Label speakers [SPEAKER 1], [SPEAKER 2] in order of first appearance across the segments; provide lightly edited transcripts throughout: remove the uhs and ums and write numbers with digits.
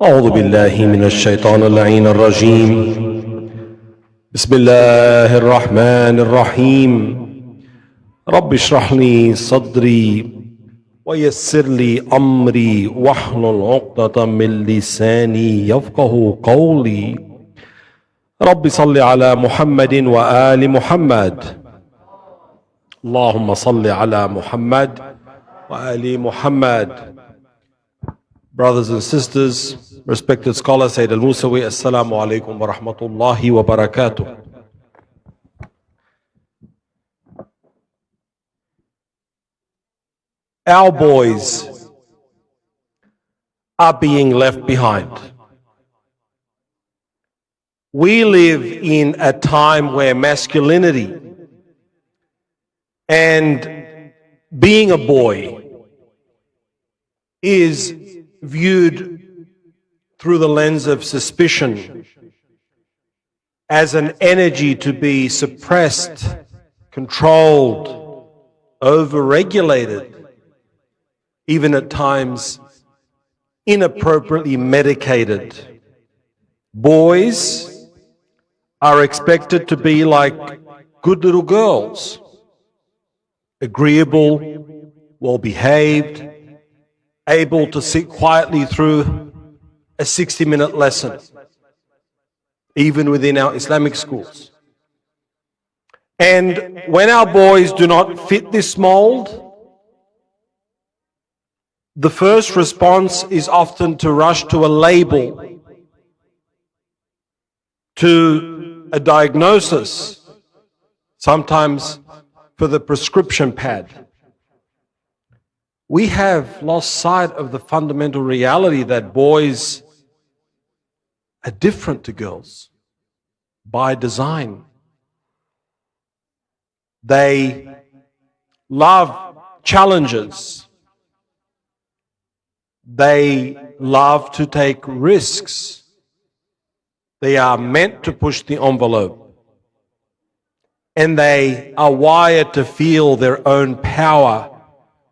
[SPEAKER 1] أعوذ بالله من الشيطان اللعين الرجيم. بسم الله الرحمن الرحيم. رب اشرح لي صدري ويسر لي أمري واحلل عقدة من لساني يفقه قولي. رب صل على محمد وآل محمد. اللهم صل على محمد وآل محمد. Brothers and sisters, respected scholar Sayyid al-Musawi, Assalamu alaikum wa rahmatullahi wa barakatuh. Our boys are being left behind. We live in a time where masculinity and being a boy is viewed through the lens of suspicion, as an energy to be suppressed, controlled, over-regulated, even at times inappropriately medicated. Boys are expected to be like good little girls, agreeable, well-behaved, able to sit quietly through a 60-minute lesson, even within our Islamic schools. And when our boys do not fit this mold, the first response is often to rush to a label, to a diagnosis, sometimes for the prescription pad. We have lost sight of the fundamental reality that boys are different to girls by design. They love challenges. They love to take risks. They are meant to push the envelope. And they are wired to feel their own power,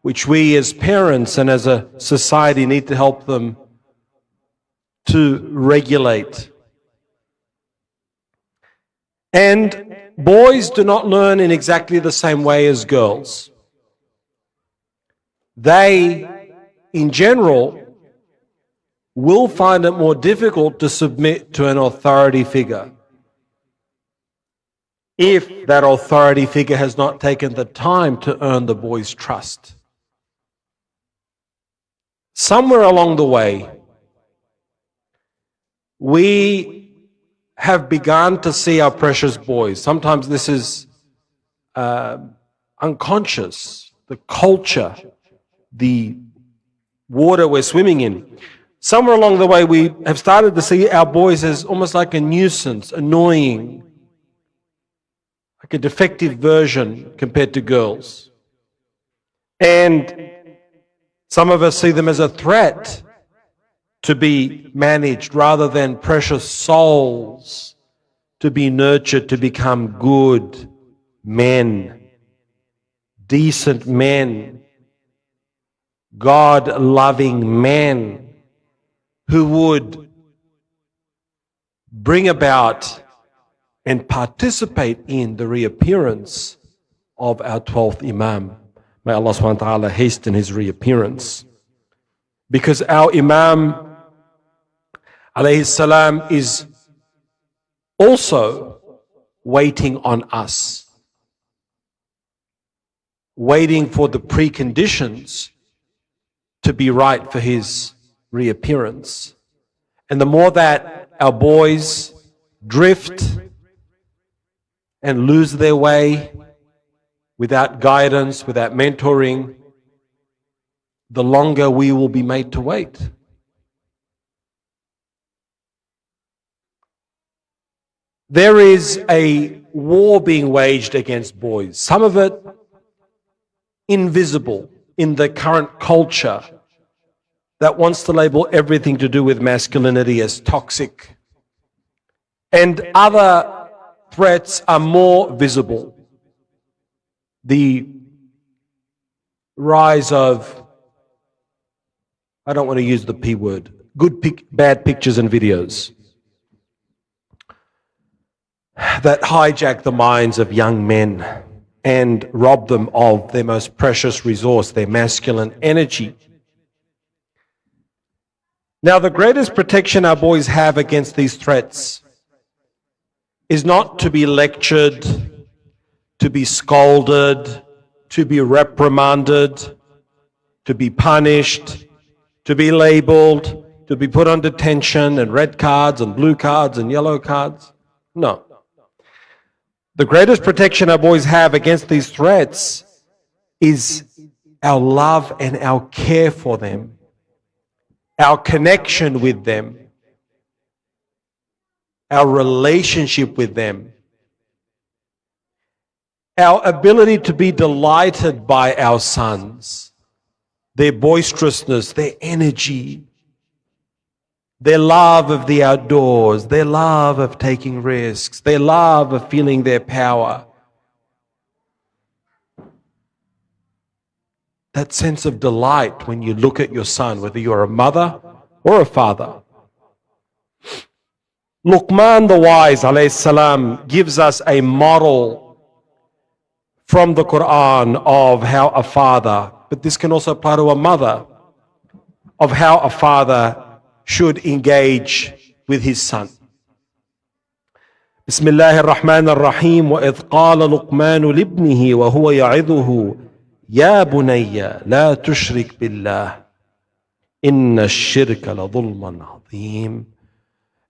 [SPEAKER 1] which we as parents and as a society need to help them to regulate. And boys do not learn in exactly the same way as girls. They, in general, will find it more difficult to submit to an authority figure if that authority figure has not taken the time to earn the boy's trust. Somewhere along the way, we have begun to see our precious boys. Sometimes this is unconscious, the culture, the water we're swimming in. Somewhere along the way, we have started to see our boys as almost like a nuisance, annoying, like a defective version compared to girls. And some of us see them as a threat to be managed rather than precious souls to be nurtured to become good men, decent men, God-loving men who would bring about and participate in the reappearance of our 12th Imam. May Allah subhanahu wa ta'ala hasten his reappearance. Because our Imam alayhi salam is also waiting on us, waiting for the preconditions to be right for his reappearance. And the more that our boys drift and lose their way without guidance, without mentoring, the longer we will be made to wait. There is a war being waged against boys, some of it invisible in the current culture that wants to label everything to do with masculinity as toxic. And other threats are more visible. The rise of, I don't want to use the P word, bad pictures and videos that hijack the minds of young men and rob them of their most precious resource, their masculine energy. Now, the greatest protection our boys have against these threats is not to be lectured, to be scolded, to be reprimanded, to be punished, to be labeled, to be put on detention and red cards and blue cards and yellow cards. No. The greatest protection our boys have against these threats is our love and our care for them, our connection with them, our relationship with them, our ability to be delighted by our sons, their boisterousness, their energy, their love of the outdoors, their love of taking risks, their love of feeling their power. That sense of delight when you look at your son, whether you're a mother or a father. Luqman the wise, alayhi salam, gives us a model from the Quran of how a father, but this can also apply to a mother, of how a father should engage with his son. Bismillahir Rahmanir Rahim. وَإِذْ قَالَ لُقْمَانُ لِابْنِهِ وَهُوَ يَعِظُهُ يَا بُنَيَّ لَا تُشْرِكْ بِاللَّهِ إِنَّ الشِّرْكَ لَظُلْمٌ عَظِيمٌ.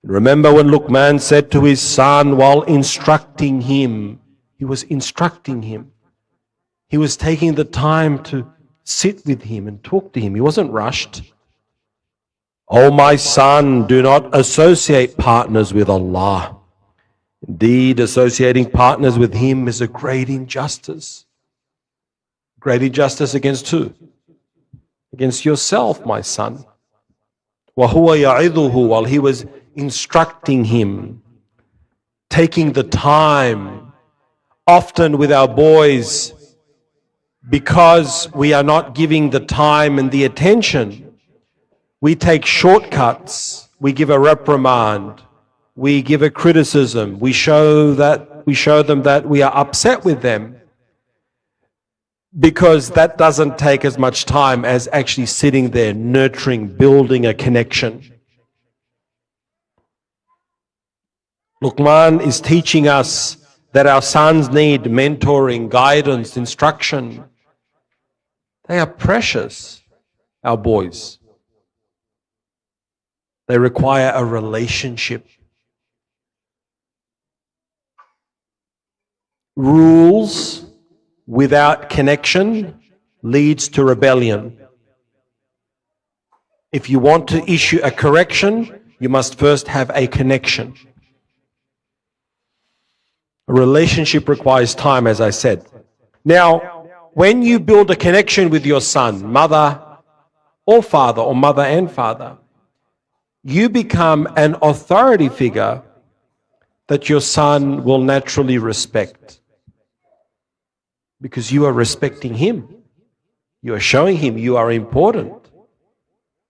[SPEAKER 1] Remember when Luqman said to his son while instructing him, he was instructing him. He was taking the time to sit with him and talk to him. He wasn't rushed. O my son, do not associate partners with Allah. Indeed, associating partners with Him is a great injustice. Great injustice against who? Against yourself, my son. وَهُوَ يَعِظُهُ, while he was instructing him, taking the time, often with our boys, because we are not giving the time and the attention, we take shortcuts, we give a reprimand, we give a criticism, we show them that we are upset with them, because that doesn't take as much time as actually sitting there, nurturing, building a connection. Luqman is teaching us that our sons need mentoring, guidance, instruction. They are precious, our boys. They require a relationship. Rules without connection leads to rebellion. If you want to issue a correction, you must first have a connection. A relationship requires time, as I said. Now, when you build a connection with your son, mother or father, or mother and father, you become an authority figure that your son will naturally respect. Because you are respecting him. You are showing him you are important.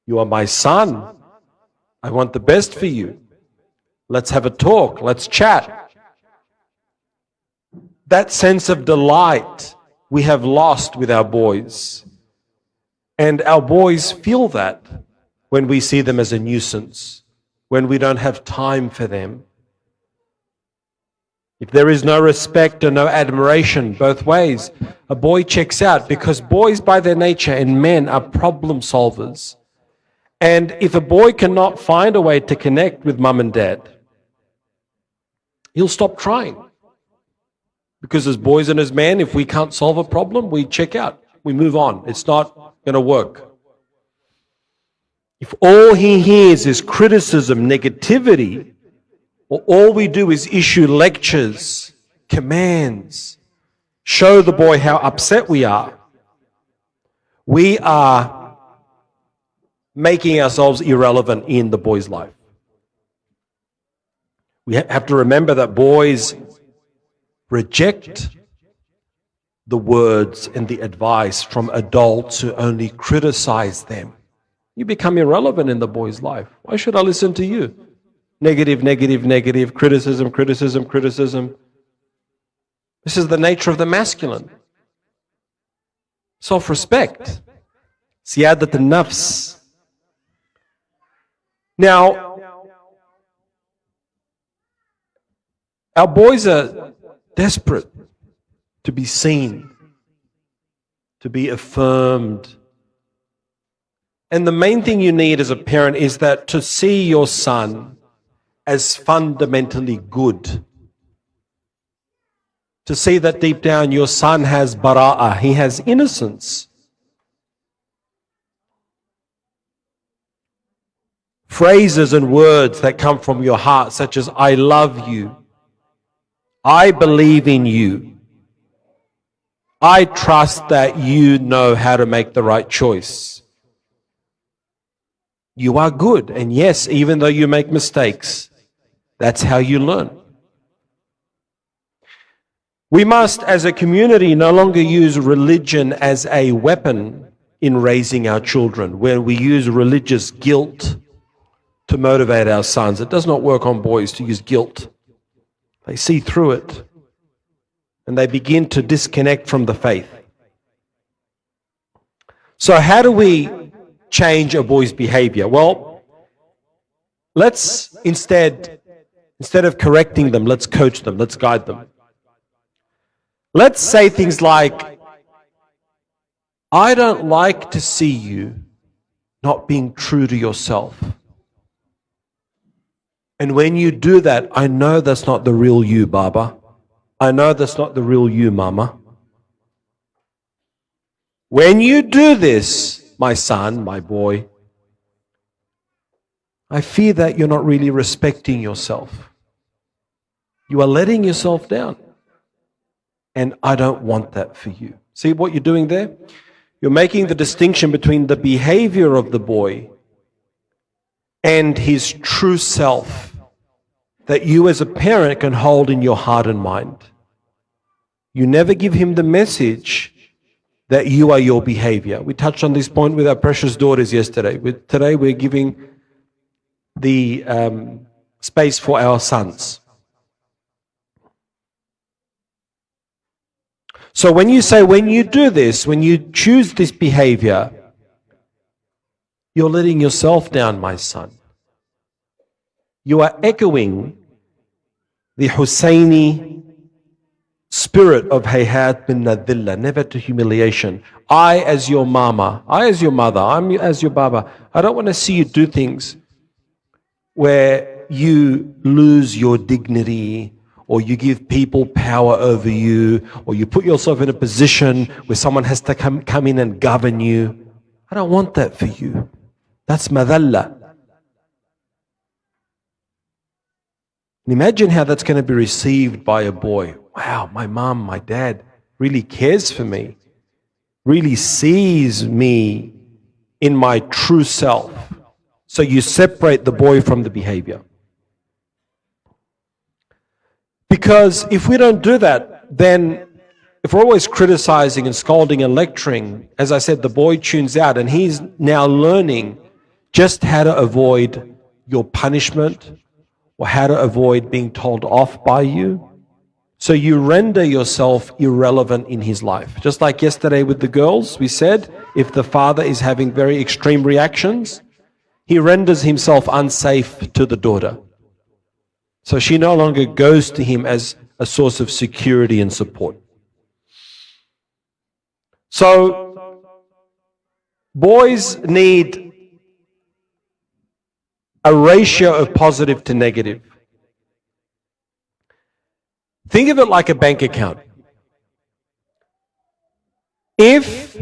[SPEAKER 1] You are my son. I want the best for you. Let's have a talk. Let's chat. That sense of delight we have lost with our boys. And our boys feel that when we see them as a nuisance, when we don't have time for them. If there is no respect and no admiration both ways, a boy checks out, because boys by their nature and men are problem solvers. And if a boy cannot find a way to connect with mum and dad, he'll stop trying. Because as boys and as men, if we can't solve a problem, we check out, we move on. It's not going to work. If all he hears is criticism, negativity, or all we do is issue lectures, commands, show the boy how upset we are making ourselves irrelevant in the boy's life. We have to remember that boys reject the words and the advice from adults who only criticize them. You become irrelevant in the boy's life. Why should I listen to you? Negative, negative, negative, criticism, criticism, criticism. This is the nature of the masculine. Self-respect. Siyadat al-nafs. Now, our boys are desperate to be seen, to be affirmed. And the main thing you need as a parent is that to see your son as fundamentally good. To see that deep down your son has bara'ah, he has innocence. Phrases and words that come from your heart, such as, I love you, I believe in you, I trust that you know how to make the right choice. You are good, and yes, even though you make mistakes, that's how you learn. We must, as a community, no longer use religion as a weapon in raising our children, where we use religious guilt to motivate our sons. It does not work on boys to use guilt. They see through it, and they begin to disconnect from the faith. So how do we change a boy's behavior? Well, let's instead of correcting them, let's coach them, let's guide them. Let's say things like, I don't like to see you not being true to yourself. And when you do that, I know that's not the real you, Baba. I know that's not the real you, Mama. When you do this, my son, my boy, I fear that you're not really respecting yourself. You are letting yourself down. And I don't want that for you. See what you're doing there? You're making the distinction between the behavior of the boy and his true self that you as a parent can hold in your heart and mind. You never give him the message that you are your behavior. We touched on this point with our precious daughters yesterday. Today we're giving the space for our sons. So when you say, when you do this, when you choose this behavior, you're letting yourself down, my son. You are echoing the Husayni spirit of hayhat bin nadilla, never to humiliation. I as your mama, I as your mother, I'm as your baba. I don't want to see you do things where you lose your dignity, or you give people power over you, or you put yourself in a position where someone has to come in and govern you. I don't want that for you. That's madalla. Imagine how that's going to be received by a boy. Wow, my mom, my dad really cares for me, really sees me in my true self. So you separate the boy from the behavior. Because if we don't do that, then if we're always criticizing and scolding and lecturing, as I said, the boy tunes out, and he's now learning just how to avoid your punishment or how to avoid being told off by you. So you render yourself irrelevant in his life. Just like yesterday with the girls, we said, if the father is having very extreme reactions, he renders himself unsafe to the daughter. So she no longer goes to him as a source of security and support. So boys need a ratio of positive to negative. Think of it like a bank account. If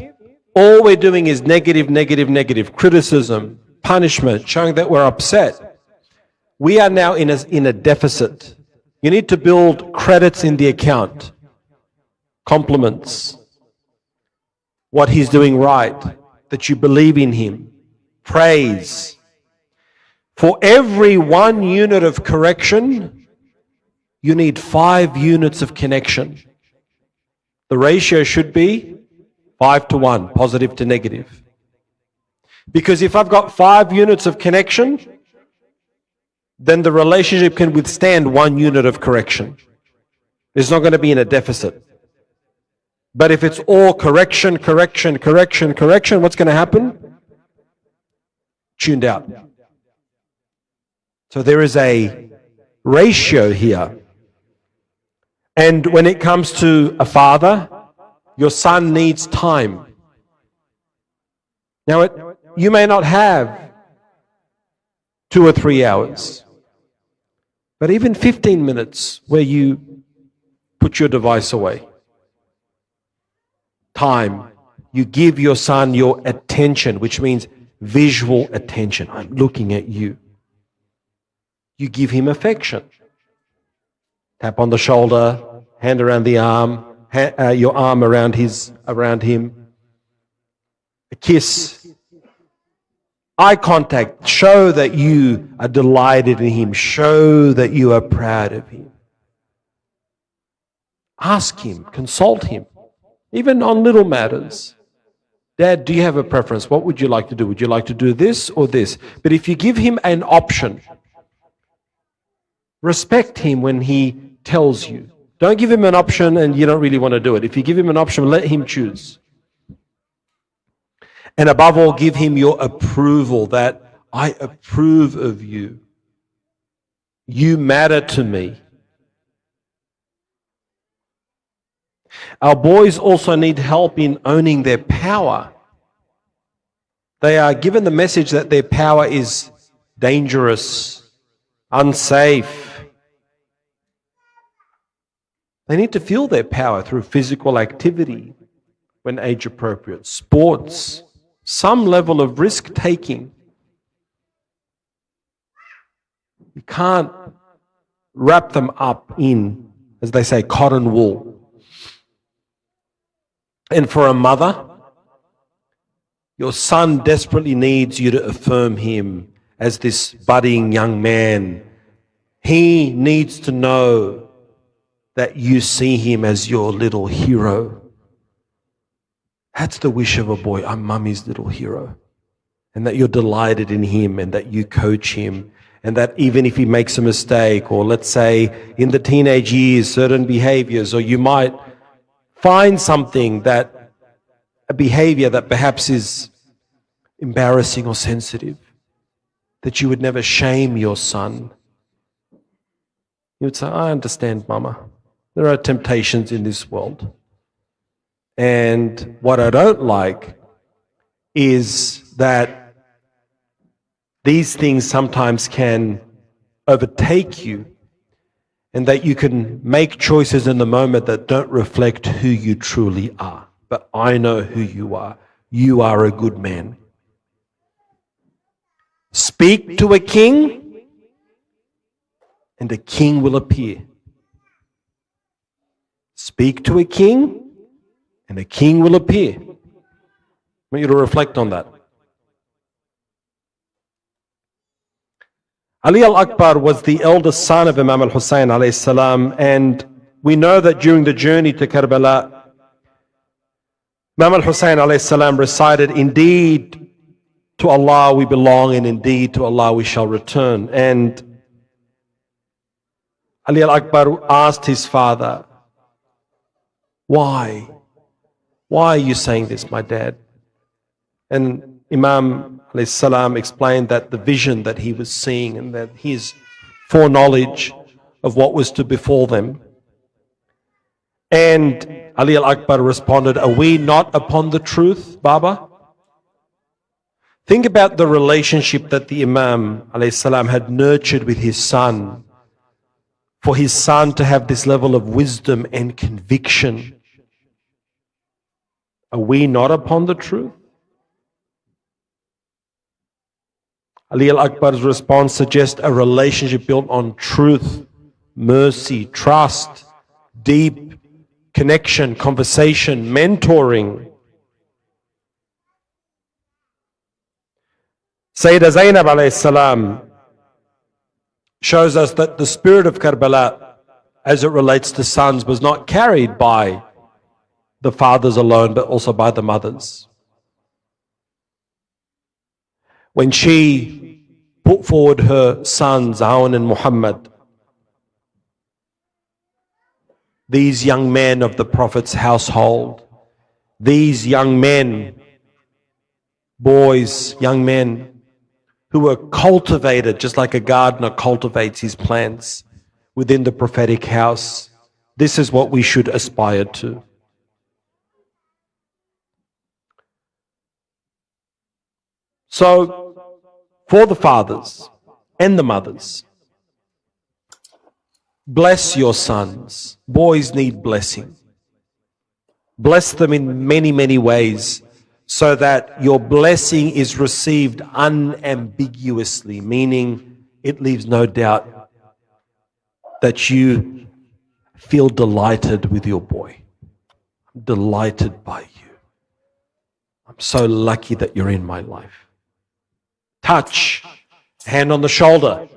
[SPEAKER 1] all we're doing is negative, negative, negative, criticism, punishment, showing that we're upset, we are now in a deficit. You need to build credits in the account, compliments, what he's doing right, that you believe in him, praise. For every 1 unit of correction, you need 5 units of connection. The ratio should be 5 to 1, positive to negative. Because if I've got 5 units of connection, then the relationship can withstand 1 unit of correction. It's not going to be in a deficit. But if it's all correction, correction, correction, correction, what's going to happen? Tuned out. So there is a ratio here. And when it comes to a father, your son needs time. Now, you may not have 2 or 3 hours, but even 15 minutes where you put your device away. Time. You give your son your attention, which means visual attention. I'm looking at you. You give him affection. Tap on the shoulder, hand around the arm, your arm around him. A kiss. Eye contact. Show that you are delighted in him. Show that you are proud of him. Ask him, consult him, even on little matters. Dad, do you have a preference? What would you like to do? Would you like to do this or this? But if you give him an option, respect him when he tells you. Don't give him an option and you don't really want to do it. If you give him an option, let him choose. And above all, give him your approval, that I approve of you. You matter to me. Our boys also need help in owning their power. They are given the message that their power is dangerous, unsafe. They need to feel their power through physical activity when age appropriate, sports, some level of risk taking. You can't wrap them up in, as they say, cotton wool. And for a mother, your son desperately needs you to affirm him as this budding young man. He needs to know that you see him as your little hero. That's the wish of a boy. I'm mummy's little hero. And that you're delighted in him and that you coach him. And that even if he makes a mistake, or let's say in the teenage years, certain behaviors, or you might find something that, a behavior that perhaps is embarrassing or sensitive, that you would never shame your son. You would say, I understand, Mama. There are temptations in this world. And what I don't like is that these things sometimes can overtake you, and that you can make choices in the moment that don't reflect who you truly are. But I know who you are. You are a good man. Speak to a king, and a king will appear. Speak to a king, and a king will appear. I want you to reflect on that. Ali al-Akbar was the eldest son of Imam al-Husayni alayhi salam, and we know that during the journey to Karbala, Imam al-Husayni alayhi salam recited, indeed to Allah we belong, and indeed to Allah we shall return. And Ali al-Akbar asked his father, why? Why are you saying this, my dad? And Imam alayhi salam explained that the vision that he was seeing, and that his foreknowledge of what was to befall them. And Ali al-Akbar responded, are we not upon the truth, Baba? Think about the relationship that the Imam alayhi salam had nurtured with his son, for his son to have this level of wisdom and conviction. Are we not upon the truth? Ali al-Akbar's response suggests a relationship built on truth, mercy, trust, deep connection, conversation, mentoring. Sayyidah Zainab alayhi salam shows us that the spirit of Karbala, as it relates to sons, was not carried by the fathers alone, but also by the mothers. when she put forward her sons, Aun and Muhammad, these young men of the Prophet's household, these young men, boys, young men, who were cultivated just like a gardener cultivates his plants within the prophetic house. This is what we should aspire to. So, for the fathers and the mothers, bless your sons. Boys need blessing. Bless them in many, many ways so that your blessing is received unambiguously, meaning it leaves no doubt that you feel delighted with your boy. I'm delighted by you. I'm so lucky that you're in my life. Touch, hand on the shoulder.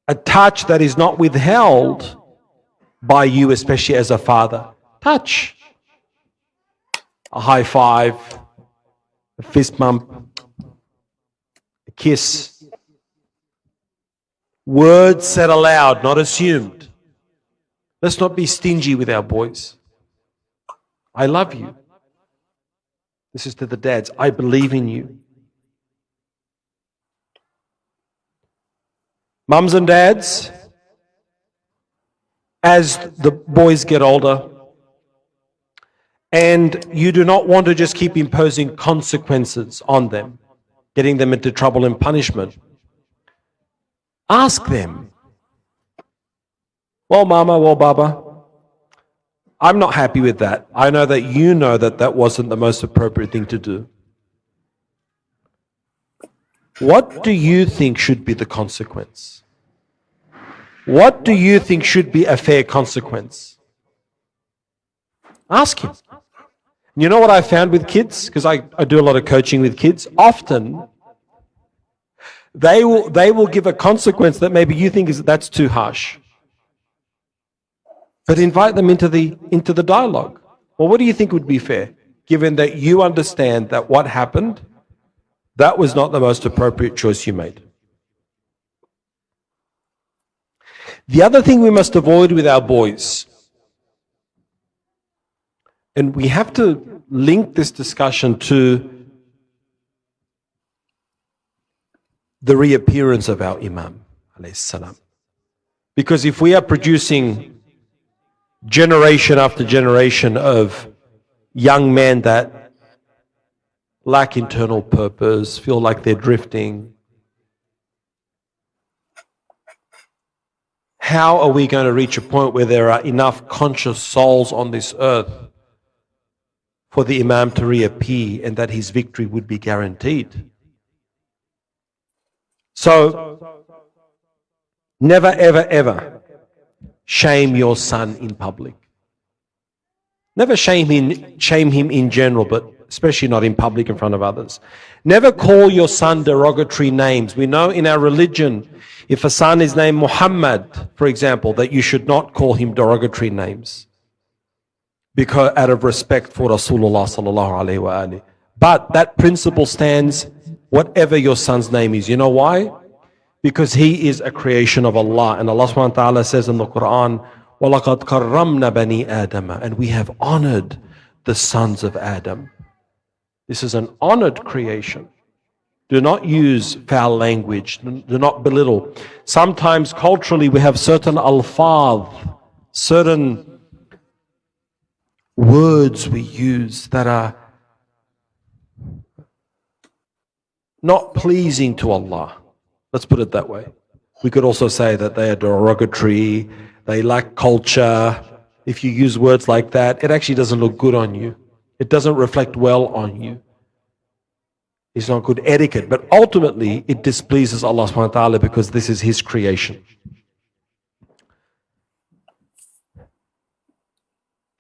[SPEAKER 1] A touch that is not withheld by you, especially as a father. Touch. A high five, a fist bump, a kiss. Words said aloud, not assumed. Let's not be stingy with our boys. I love you. This is to the dads. I believe in you. Mums and dads, as the boys get older, and you do not want to just keep imposing consequences on them, getting them into trouble and punishment, ask them, well, Mama, well, Baba, I'm not happy with that. I know that you know that that wasn't the most appropriate thing to do. What do you think should be the consequence? What do you think should be a fair consequence? Ask him. You know what I found with kids? Because I do a lot of coaching with kids. Often, they will give a consequence that maybe you think that's too harsh. But invite them into the dialogue. Well, what do you think would be fair? Given that you understand that what happened, that was not the most appropriate choice you made. The other thing we must avoid with our boys, and we have to link this discussion to the reappearance of our Imam, alayhi salam. Because if we are producing generation after generation of young men that lack internal purpose, feel like they're drifting, how are we going to reach a point where there are enough conscious souls on this earth for the Imam to reappear and that his victory would be guaranteed? So, never, ever, ever shame your son in public. Never shame him in general, but especially not in public in front of others. Never call your son derogatory names. We know in our religion, if a son is named Muhammad, for example, that you should not call him derogatory names, because out of respect for Rasulullah sallallahu alaihi wasallam. But that principle stands whatever your son's name is. You know why? Because he is a creation of Allah, and Allah subhanahu wa ta'ala says in the Quran, وَلَقَدْ كَرَّمْنَا بَنِي آدَمَ, and we have honored the sons of Adam. This is an honored creation. Do not use foul language. Do not belittle. Sometimes culturally we have certain alfaz, certain words we use that are not pleasing to Allah. Let's put it that way. We could also say that they are derogatory, they lack culture. If you use words like that, it actually doesn't look good on you. It doesn't reflect well on you. It's not good etiquette, but ultimately it displeases Allah subhanahu wa ta'ala because this is His creation.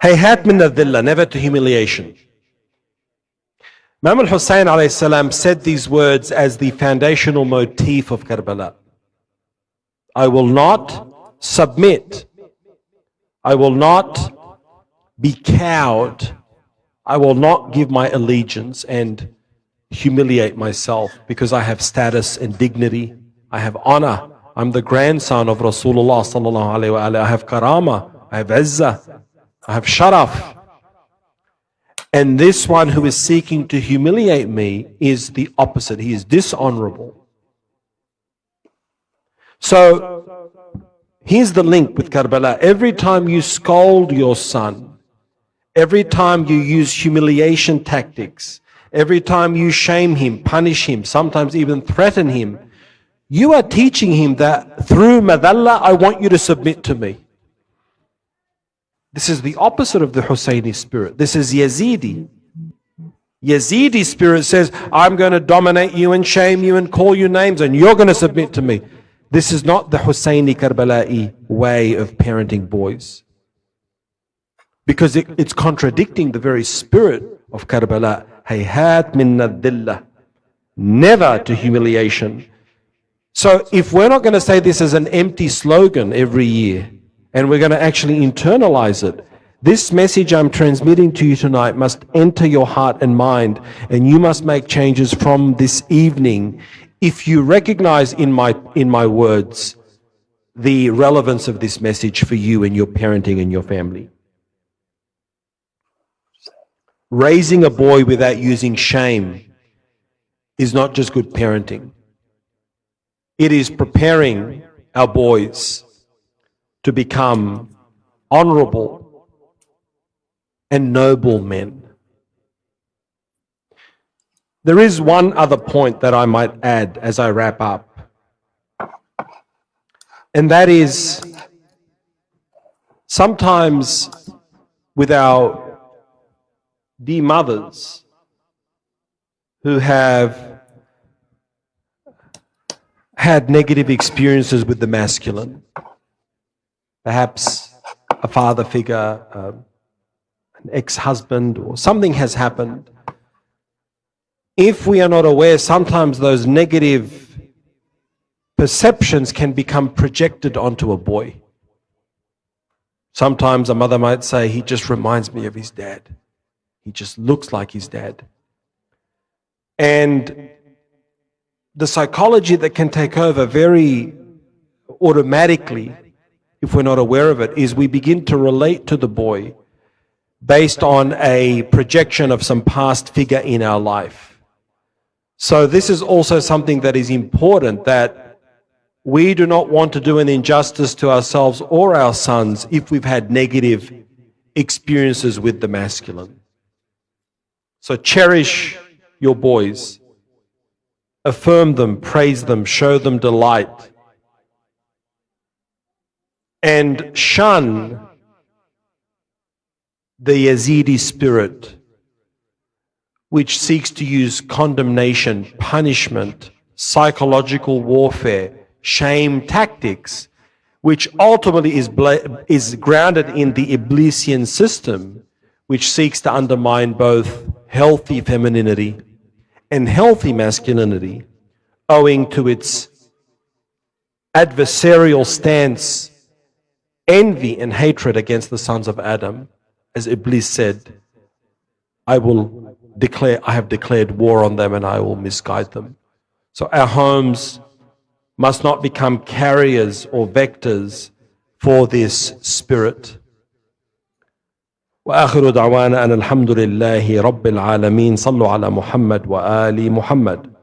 [SPEAKER 1] Hayhat min al-dhillah, never to humiliation. Imam al-Husayni alayhi salam said these words as the foundational motif of Karbala. I will not submit. I will not be cowed. I will not give my allegiance and humiliate myself because I have status and dignity. I have honor. I'm the grandson of Rasulullah sallallahu alayhi wa alayhi. I have karama. I have izzah. I have sharaf. And this one who is seeking to humiliate me is the opposite. He is dishonorable. So here's the link with Karbala. Every time you scold your son, every time you use humiliation tactics, every time you shame him, punish him, sometimes even threaten him, you are teaching him that through madalla, I want you to submit to me. This is the opposite of the Husayni spirit. This is Yazidi. Yazidi spirit says, I'm going to dominate you and shame you and call you names and you're going to submit to me. This is not the Husayni Karbala'i way of parenting boys. Because it's contradicting the very spirit of Karbala. Hayhat min nadillah. Never to humiliation. So if we're not going to say this as an empty slogan every year, and we're going to actually internalize it, this message I'm transmitting to you tonight must enter your heart and mind, and you must make changes from this evening if you recognize in my words the relevance of this message for you and your parenting and your family. Raising a boy without using shame is not just good parenting. It is preparing our boys to become honorable and noble men. There is one other point that I might add as I wrap up, and that is sometimes with our dear mothers who have had negative experiences with the masculine, perhaps a father figure, an ex-husband, or something has happened. If we are not aware, sometimes those negative perceptions can become projected onto a boy. Sometimes a mother might say, he just reminds me of his dad. He just looks like his dad. And the psychology that can take over very automatically, if we're not aware of it, is we begin to relate to the boy based on a projection of some past figure in our life. So this is also something that is important, that we do not want to do an injustice to ourselves or our sons if we've had negative experiences with the masculine. So cherish your boys. Affirm them, praise them, show them delight. And shun the Yazidi spirit, which seeks to use condemnation, punishment, psychological warfare, shame tactics, which ultimately is grounded in the Iblisian system, which seeks to undermine both healthy femininity and healthy masculinity, owing to its adversarial stance, envy and hatred against the sons of Adam. As Iblis said, I have declared war on them and I will misguide them. So our homes must not become carriers or vectors for this spirit. وآخر دعوانا أن الحمد لله رب العالمين صلوا على محمد وآل محمد.